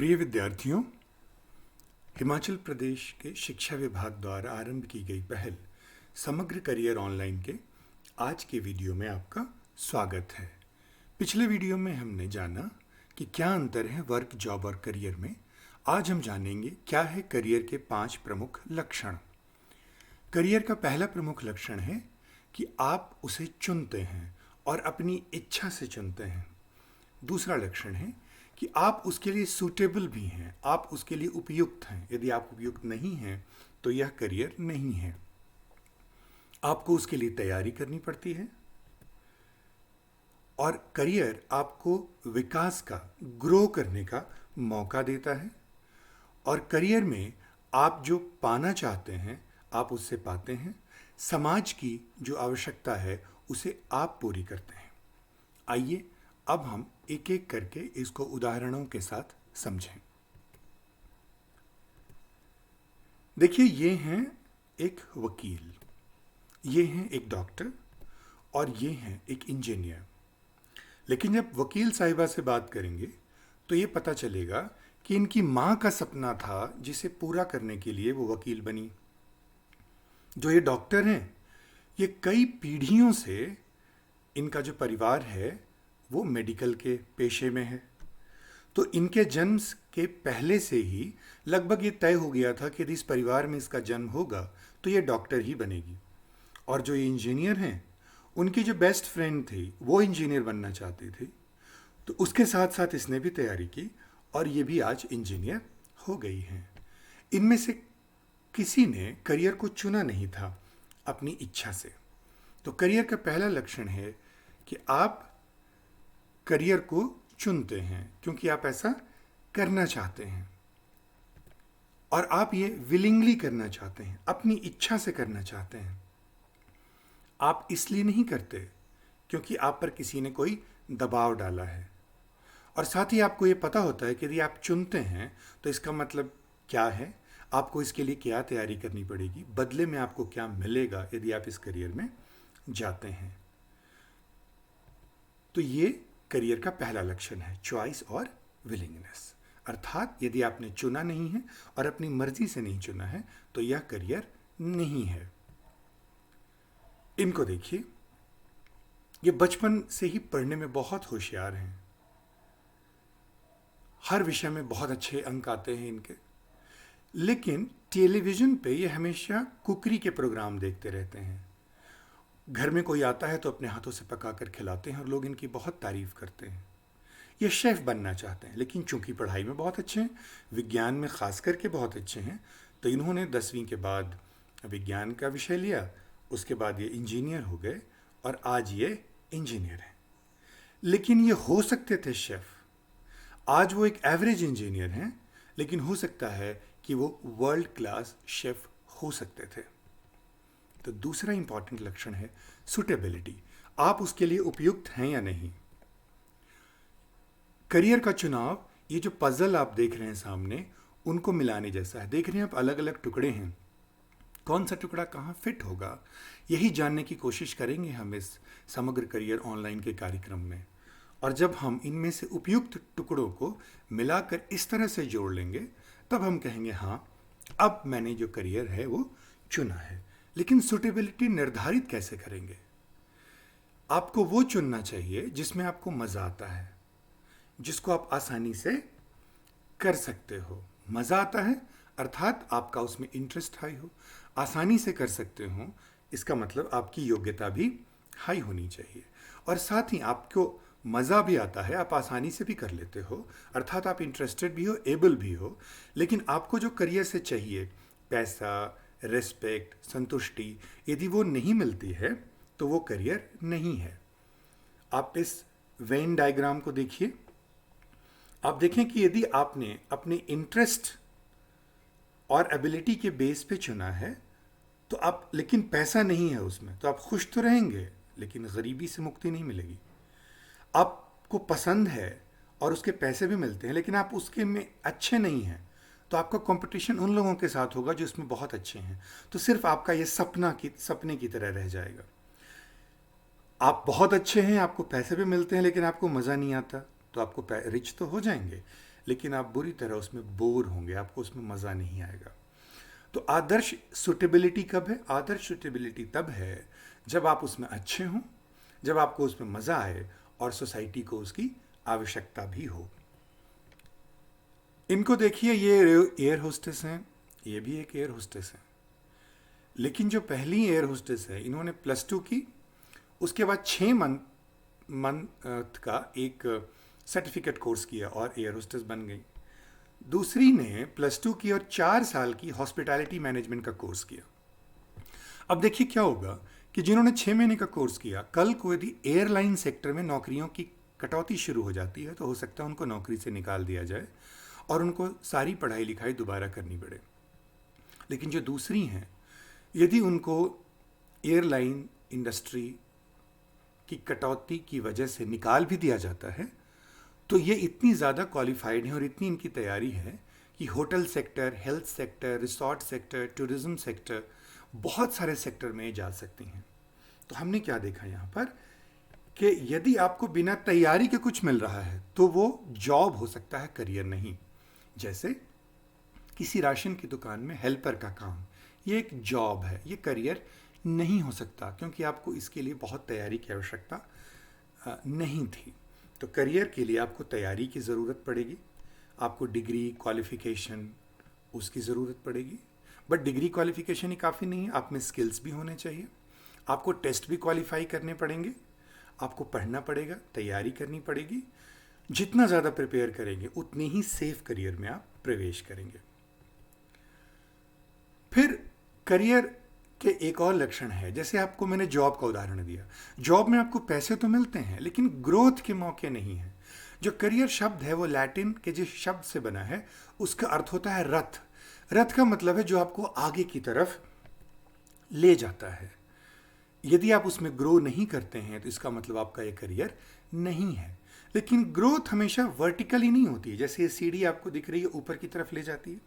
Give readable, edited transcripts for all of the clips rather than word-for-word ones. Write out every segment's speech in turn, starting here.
प्रिय विद्यार्थियों, हिमाचल प्रदेश के शिक्षा विभाग द्वारा आरंभ की गई पहल समग्र करियर ऑनलाइन के आज के वीडियो में आपका स्वागत है। पिछले वीडियो में हमने जाना कि क्या अंतर है वर्क, जॉब और करियर में। आज हम जानेंगे क्या है करियर के 5 प्रमुख लक्षण। करियर का पहला प्रमुख लक्षण है कि आप उसे चुनते हैं और अपनी इच्छा से चुनते हैं। दूसरा लक्षण है कि आप उसके लिए सूटेबल भी हैं, आप उसके लिए उपयुक्त हैं। यदि आप उपयुक्त नहीं हैं तो यह करियर नहीं है। आपको उसके लिए तैयारी करनी पड़ती है और करियर आपको विकास का, ग्रो करने का मौका देता है। और करियर में आप जो पाना चाहते हैं आप उससे पाते हैं। समाज की जो आवश्यकता है उसे आप पूरी करते हैं। आइए अब हम एक एक करके इसको उदाहरणों के साथ समझें। देखिए, ये हैं एक वकील, ये हैं एक डॉक्टर और ये हैं एक इंजीनियर। लेकिन जब वकील साहिबा से बात करेंगे तो ये पता चलेगा कि इनकी माँ का सपना था जिसे पूरा करने के लिए वो वकील बनी। जो ये डॉक्टर हैं, ये कई पीढ़ियों से इनका जो परिवार है वो मेडिकल के पेशे में है। तो इनके जन्म के पहले से ही लगभग ये तय हो गया था कि यदि इस परिवार में इसका जन्म होगा तो ये डॉक्टर ही बनेगी। और जो ये इंजीनियर हैं, उनकी जो बेस्ट फ्रेंड थी वो इंजीनियर बनना चाहती थी, तो उसके साथ साथ इसने भी तैयारी की और ये भी आज इंजीनियर हो गई हैं। इनमें से किसी ने करियर को चुना नहीं था अपनी इच्छा से। तो करियर का पहला लक्षण है कि आप करियर को चुनते हैं क्योंकि आप ऐसा करना चाहते हैं और आप ये विलिंगली करना चाहते हैं, अपनी इच्छा से करना चाहते हैं। आप इसलिए नहीं करते क्योंकि आप पर किसी ने कोई दबाव डाला है। और साथ ही आपको ये पता होता है कि यदि आप चुनते हैं तो इसका मतलब क्या है, आपको इसके लिए क्या तैयारी करनी पड़ेगी, बदले में आपको क्या मिलेगा यदि आप इस करियर में जाते हैं। तो ये करियर का पहला लक्षण है, चॉइस और विलिंगनेस। अर्थात यदि आपने चुना नहीं है और अपनी मर्जी से नहीं चुना है तो यह करियर नहीं है। इनको देखिए, ये बचपन से ही पढ़ने में बहुत होशियार हैं, हर विषय में बहुत अच्छे अंक आते हैं इनके। लेकिन टेलीविजन पे ये हमेशा कुकरी के प्रोग्राम देखते रहते हैं। घर में कोई आता है तो अपने हाथों से पकाकर खिलाते हैं और लोग इनकी बहुत तारीफ करते हैं। ये शेफ बनना चाहते हैं, लेकिन चूंकि पढ़ाई में बहुत अच्छे हैं, विज्ञान में खास करके बहुत अच्छे हैं, तो इन्होंने 10वीं के बाद विज्ञान का विषय लिया, उसके बाद ये इंजीनियर हो गए और आज ये इंजीनियर हैं। लेकिन ये हो सकते थे शेफ। आज वो एक एवरेज इंजीनियर हैं, लेकिन हो सकता है कि वो वर्ल्ड क्लास शेफ हो सकते थे। तो दूसरा इंपॉर्टेंट लक्षण है सुटेबिलिटी। आप उसके लिए उपयुक्त हैं या नहीं। करियर का चुनाव, ये जो पजल आप देख रहे हैं सामने, उनको मिलाने जैसा है। देख रहे हैं आप, अलग अलग टुकड़े हैं, कौन सा टुकड़ा कहाँ फिट होगा, यही जानने की कोशिश करेंगे हम इस समग्र करियर ऑनलाइन के कार्यक्रम में। और जब हम इनमें से उपयुक्त टुकड़ों को मिलाकर इस तरह से जोड़ लेंगे तब हम कहेंगे हाँ, अब मैंने जो करियर है वो चुना है। लेकिन सुटेबिलिटी निर्धारित कैसे करेंगे? आपको वो चुनना चाहिए जिसमें आपको मज़ा आता है, जिसको आप आसानी से कर सकते हो। मज़ा आता है अर्थात आपका उसमें इंटरेस्ट हाई हो, आसानी से कर सकते हो, इसका मतलब आपकी योग्यता भी हाई होनी चाहिए। और साथ ही आपको मज़ा भी आता है, आप आसानी से भी कर लेते हो, अर्थात आप इंटरेस्टेड भी हो, एबल भी हो। लेकिन आपको जो करियर से चाहिए, पैसा, रेस्पेक्ट, संतुष्टि, यदि वो नहीं मिलती है तो वो करियर नहीं है। आप इस वेन डायग्राम को देखिए। आप देखें कि यदि आपने अपने इंटरेस्ट और एबिलिटी के बेस पे चुना है तो आप, लेकिन पैसा नहीं है उसमें, तो आप खुश तो रहेंगे लेकिन गरीबी से मुक्ति नहीं मिलेगी। आपको पसंद है और उसके पैसे भी मिलते हैं, लेकिन आप उसके में अच्छे नहीं हैं, तो आपका कंपटीशन उन लोगों के साथ होगा जो इसमें बहुत अच्छे हैं। तो सिर्फ आपका ये सपने की तरह रह जाएगा। आप बहुत अच्छे हैं, आपको पैसे भी मिलते हैं, लेकिन आपको मज़ा नहीं आता, तो आपको रिच तो हो जाएंगे लेकिन आप बुरी तरह उसमें बोर होंगे, आपको उसमें मज़ा नहीं आएगा। तो आदर्श सुटेबिलिटी कब है? आदर्श सुटेबिलिटी तब है जब आप उसमें अच्छे हों, जब आपको उसमें मज़ा आए और सोसाइटी को उसकी आवश्यकता भी हो। इनको देखिए, ये एयर होस्टेस हैं, ये भी एक एयर होस्टेस है। लेकिन जो पहली एयर होस्टेस है, इन्होंने +2 की, उसके बाद 6 मंथ का एक सर्टिफिकेट कोर्स किया और एयर होस्टेस बन गई। दूसरी ने +2 की और 4 साल की हॉस्पिटैलिटी मैनेजमेंट का कोर्स किया। अब देखिए क्या होगा कि जिन्होंने 6 महीने का कोर्स किया, कल को यदि एयरलाइन सेक्टर में नौकरियों की कटौती शुरू हो जाती है तो हो सकता है उनको नौकरी से निकाल दिया जाए और उनको सारी पढ़ाई लिखाई दोबारा करनी पड़े। लेकिन जो दूसरी हैं, यदि उनको एयरलाइन इंडस्ट्री की कटौती की वजह से निकाल भी दिया जाता है तो ये इतनी ज़्यादा क्वालिफाइड हैं और इतनी इनकी तैयारी है कि hotel sector, health sector, resort sector, tourism sector, बहुत सारे सेक्टर में जा सकती हैं। तो हमने क्या देखा यहाँ पर कि यदि आपको बिना तैयारी के कुछ मिल रहा है तो वो जॉब हो सकता है, करियर नहीं। जैसे किसी राशन की दुकान में हेल्पर का काम, ये एक जॉब है, ये करियर नहीं हो सकता क्योंकि आपको इसके लिए बहुत तैयारी की आवश्यकता नहीं थी। तो करियर के लिए आपको तैयारी की ज़रूरत पड़ेगी, आपको डिग्री क्वालिफ़िकेशन उसकी ज़रूरत पड़ेगी। बट डिग्री क्वालिफ़िकेशन ही काफ़ी नहीं है, आप में स्किल्स भी होने चाहिए, आपको टेस्ट भी क्वालिफाई करने पड़ेंगे, आपको पढ़ना पड़ेगा, तैयारी करनी पड़ेगी। जितना ज़्यादा प्रिपेयर करेंगे उतनी ही सेफ करियर में आप प्रवेश करेंगे। फिर करियर के एक और लक्षण है, जैसे आपको मैंने जॉब का उदाहरण दिया, जॉब में आपको पैसे तो मिलते हैं लेकिन ग्रोथ के मौके नहीं हैं। जो करियर शब्द है वो लैटिन के जिस शब्द से बना है उसका अर्थ होता है रथ। रथ का मतलब है जो आपको आगे की तरफ ले जाता है। यदि आप उसमें ग्रो नहीं करते हैं तो इसका मतलब आपका ये करियर नहीं है। लेकिन ग्रोथ हमेशा वर्टिकली नहीं होती है। जैसे ये सीढ़ी आपको दिख रही है ऊपर की तरफ ले जाती है,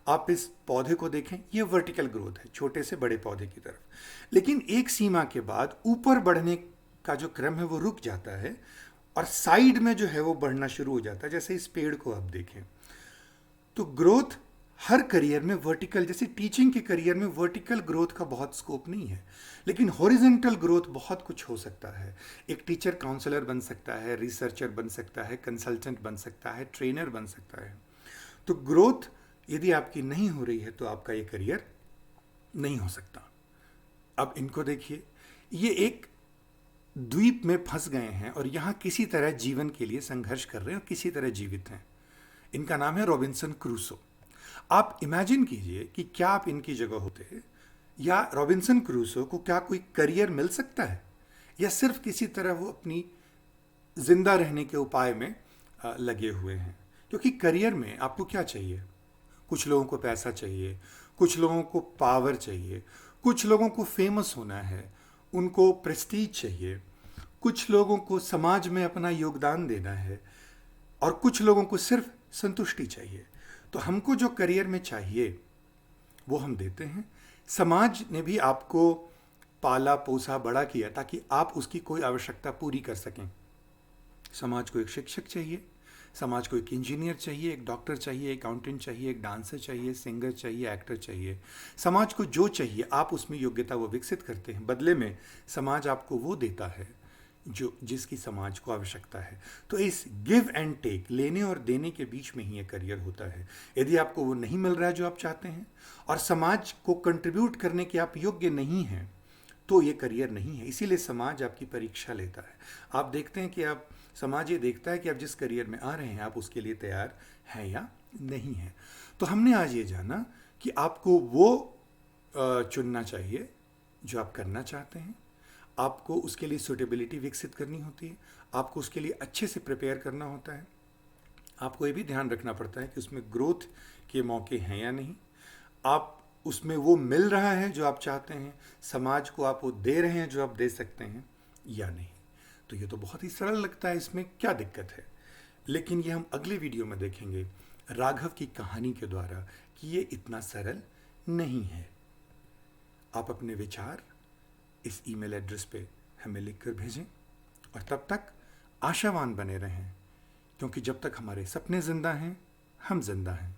आप इस पौधे को देखें, ये वर्टिकल ग्रोथ है छोटे से बड़े पौधे की तरफ। लेकिन एक सीमा के बाद ऊपर बढ़ने का जो क्रम है वो रुक जाता है और साइड में जो है वो बढ़ना शुरू हो जाता है। जैसे इस पेड़ को आप देखें तो ग्रोथ हर करियर में वर्टिकल, जैसे टीचिंग के करियर में वर्टिकल ग्रोथ का बहुत स्कोप नहीं है, लेकिन हॉरिजॉन्टल ग्रोथ बहुत कुछ हो सकता है। एक टीचर काउंसलर बन सकता है, रिसर्चर बन सकता है, कंसल्टेंट बन सकता है, ट्रेनर बन सकता है। तो ग्रोथ यदि आपकी नहीं हो रही है तो आपका ये करियर नहीं हो सकता। अब इनको देखिए, ये एक द्वीप में फंस गए हैं और यहाँ किसी तरह जीवन के लिए संघर्ष कर रहे हैं और किसी तरह जीवित हैं। इनका नाम है रॉबिन्सन क्रूसो। आप इमेजिन कीजिए कि क्या आप इनकी जगह होते, या रॉबिन्सन क्रूसो को क्या कोई करियर मिल सकता है, या सिर्फ किसी तरह वो अपनी जिंदा रहने के उपाय में लगे हुए हैं। क्योंकि करियर में आपको क्या चाहिए? कुछ लोगों को पैसा चाहिए, कुछ लोगों को पावर चाहिए, कुछ लोगों को फेमस होना है, उनको प्रेस्टीज चाहिए, कुछ लोगों को समाज में अपना योगदान देना है और कुछ लोगों को सिर्फ संतुष्टि चाहिए। तो हमको जो करियर में चाहिए वो हम देते हैं। समाज ने भी आपको पाला पोसा बड़ा किया ताकि आप उसकी कोई आवश्यकता पूरी कर सकें। समाज को एक शिक्षक चाहिए, समाज को एक इंजीनियर चाहिए, एक डॉक्टर चाहिए, अकाउंटेंट चाहिए, एक डांसर चाहिए, सिंगर चाहिए, एक्टर चाहिए। समाज को जो चाहिए आप उसमें योग्यता वो विकसित करते हैं, बदले में समाज आपको वो देता है जो जिसकी समाज को आवश्यकता है। तो इस गिव एंड टेक, लेने और देने के बीच में ही ये करियर होता है। यदि आपको वो नहीं मिल रहा है जो आप चाहते हैं और समाज को कंट्रीब्यूट करने के आप योग्य नहीं हैं तो ये करियर नहीं है। इसीलिए समाज आपकी परीक्षा लेता है। आप देखते हैं कि आप, समाज ये देखता है कि आप जिस करियर में आ रहे हैं आप उसके लिए तैयार हैं या नहीं हैं। तो हमने आज ये जाना कि आपको वो चुनना चाहिए जो आप करना चाहते हैं, आपको उसके लिए सूटेबिलिटी विकसित करनी होती है, आपको उसके लिए अच्छे से प्रिपेयर करना होता है, आपको ये भी ध्यान रखना पड़ता है कि उसमें ग्रोथ के मौके हैं या नहीं, आप उसमें वो मिल रहा है जो आप चाहते हैं, समाज को आप वो दे रहे हैं जो आप दे सकते हैं या नहीं। तो ये तो बहुत ही सरल लगता है, इसमें क्या दिक्कत है? लेकिन ये हम अगले वीडियो में देखेंगे राघव की कहानी के द्वारा कि ये इतना सरल नहीं है। आप अपने विचार इस ईमेल एड्रेस पे हमें लिखकर भेजें और तब तक आशावान बने रहें क्योंकि जब तक हमारे सपने जिंदा हैं हम जिंदा हैं।